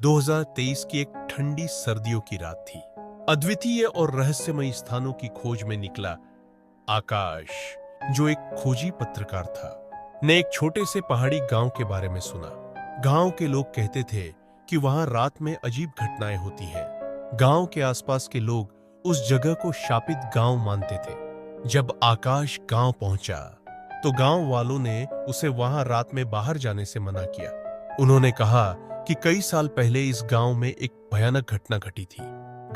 2023 की एक ठंडी सर्दियों की रात थी। अद्वितीय और रहस्यमयी स्थानों की खोज में निकला आकाश, जो एक खोजी पत्रकार था, ने एक छोटे से पहाड़ी गांव के बारे में सुना। गांव के लोग कहते थे कि वहां रात में अजीब घटनाएं होती हैं। गांव के आसपास के लोग उस जगह को शापित गांव मानते थे। जब आकाश गांव पहुंचा, तो गांव वालों ने उसे वहां रात में बाहर जाने से मना किया। उन्होंने कहा कि कई साल पहले इस गांव में एक भयानक घटना घटी थी।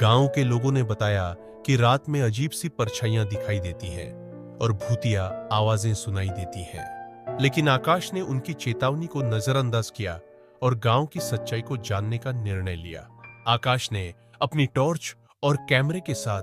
गांव के लोगों ने बताया कि रात में अजीब सी परछाइयां दिखाई देती हैं और भूतिया आवाजें सुनाई देती हैं। लेकिन आकाश ने उनकी चेतावनी को नजरअंदाज किया और गांव की सच्चाई को जानने का निर्णय लिया। आकाश ने अपनी टॉर्च और कैमरे के साथ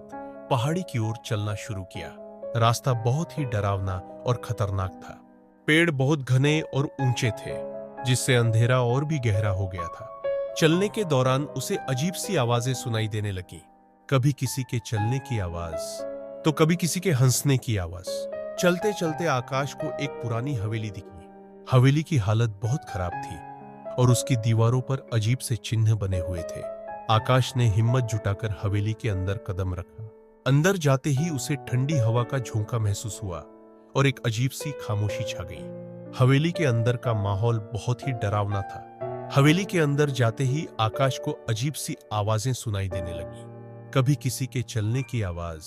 पहाड़ी की ओर चलना शुरू किया। रास्ता बहुत ही डरावना और खतरनाक था। पेड़ बहुत घने और ऊंचे थे, जिससे अंधेरा और भी गहरा हो गया था। चलने के दौरान उसे अजीब सी आवाजें सुनाई देने लगी। कभी किसी के चलने की आवाज, तो कभी किसी के हंसने की आवाज। चलते चलते आकाश को एक पुरानी हवेली दिखी। हवेली की हालत बहुत खराब थी और उसकी दीवारों पर अजीब से चिन्ह बने हुए थे। आकाश ने हिम्मत जुटाकर हवेली के अंदर कदम रखा। अंदर जाते ही उसे ठंडी हवा का झोंका महसूस हुआ और एक अजीब सी खामोशी छा गई। हवेली के अंदर का माहौल बहुत ही डरावना था। हवेली के अंदर जाते ही आकाश को अजीब सी आवाजें सुनाई देने लगी। कभी किसी के चलने की आवाज,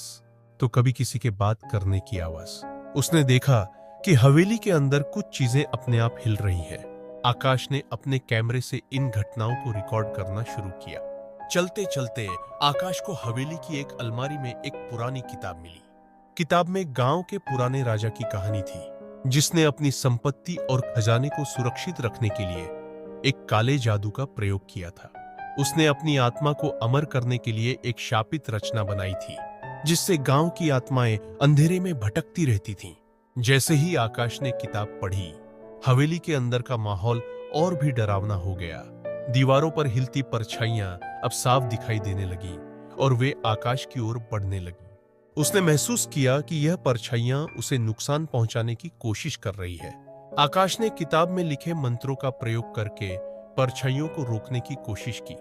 तो कभी किसी के बात करने की आवाज। उसने देखा कि हवेली के अंदर कुछ चीजें अपने आप हिल रही हैं। आकाश ने अपने कैमरे से इन घटनाओं को रिकॉर्ड करना शुरू किया। चलते चलते आकाश को हवेली की एक अलमारी में एक पुरानी किताब मिली। किताब में गांव के पुराने राजा की कहानी थी, जिसने अपनी संपत्ति और खजाने को सुरक्षित रखने के लिए एक काले जादू का प्रयोग किया था। उसने अपनी आत्मा को अमर करने के लिए एक शापित रचना बनाई थी, जिससे गांव की आत्माएं अंधेरे में भटकती रहती थीं। जैसे ही आकाश ने किताब पढ़ी, हवेली के अंदर का माहौल और भी डरावना हो गया। दीवारों पर हिलती परछाइयां अब साफ दिखाई देने लगी और वे आकाश की ओर बढ़ने लगी। उसने महसूस किया कि यह परछाइयां उसे नुकसान पहुंचाने की कोशिश कर रही है। आकाश ने किताब में लिखे मंत्रों का प्रयोग करके परछाइयों को रोकने की कोशिश की,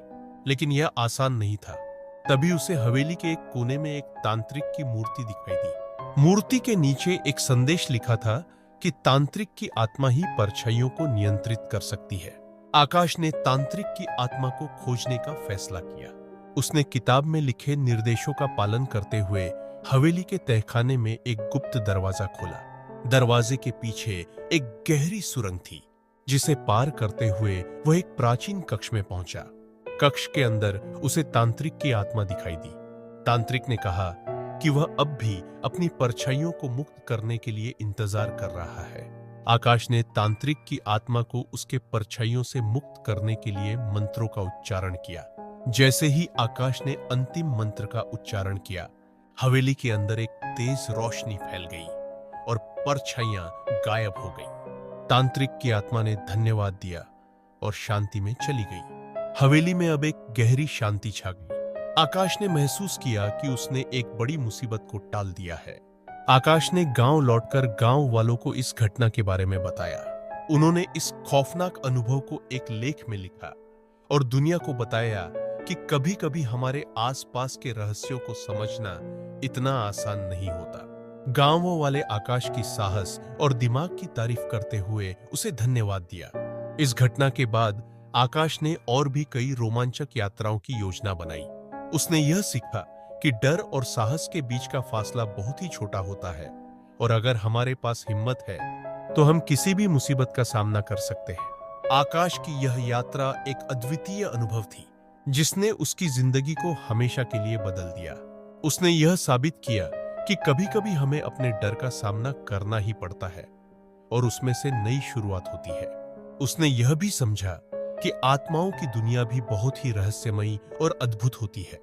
लेकिन यह आसान नहीं था। तभी उसे हवेली के एक कोने में एक तांत्रिक की मूर्ति दिखाई दी। मूर्ति के नीचे एक संदेश लिखा था कि तांत्रिक की आत्मा ही परछाइयों को नियंत्रित कर सकती है। आकाश ने तांत्रिक की आत्मा को खोजने का फैसला किया। उसने किताब में लिखे निर्देशों का पालन करते हुए हवेली के तहखाने में एक गुप्त दरवाजा खोला। दरवाजे के पीछे एक गहरी सुरंग थी, जिसे पार करते हुए वह एक प्राचीन कक्ष में पहुंचा। कक्ष के अंदर उसे तांत्रिक की आत्मा दिखाई दी। तांत्रिक ने कहा कि वह अब भी अपनी परछाइयों को मुक्त करने के लिए इंतजार कर रहा है। आकाश ने तांत्रिक की आत्मा को उसके परछाइयों से मुक्त करने के लिए मंत्रों का उच्चारण किया। जैसे ही आकाश ने अंतिम मंत्र का उच्चारण किया, हवेली के अंदर एक तेज रोशनी फैल गई और परछाइयां गायब हो गई। तांत्रिक की आत्मा ने धन्यवाद दिया और शांति में चली गई। हवेली में अब एक गहरी शांति छा गई। आकाश ने महसूस किया कि उसने एक बड़ी मुसीबत को टाल दिया है। आकाश ने गांव लौटकर गांव वालों को इस घटना के बारे में बताया। उन्होंने इस खौफनाक अनुभव को एक लेख में लिखा और दुनिया को बताया कि कभी-कभी हमारे आसपास के रहस्यों को समझना इतना आसान नहीं होता। गांव वाले आकाश की साहस और दिमाग की तारीफ करते हुए उसे धन्यवाद दिया। इस घटना के बाद आकाश ने और भी कई रोमांचक यात्राओं की योजना बनाई। उसने यह सीखा कि डर और साहस के बीच का फासला बहुत ही छोटा होता है और अगर हमारे पास हिम्मत है, तो हम किसी भी मुसीबत का सामना कर सकते हैं। आकाश की यह यात्रा एक अद्वितीय अनुभव थी, जिसने उसकी जिंदगी को हमेशा के लिए बदल दिया। उसने यह साबित किया कि कभी-कभी हमें अपने डर का सामना करना ही पड़ता है और उसमें से नई शुरुआत होती है। उसने यह भी समझा कि आत्माओं की दुनिया भी बहुत ही रहस्यमयी और अद्भुत होती है।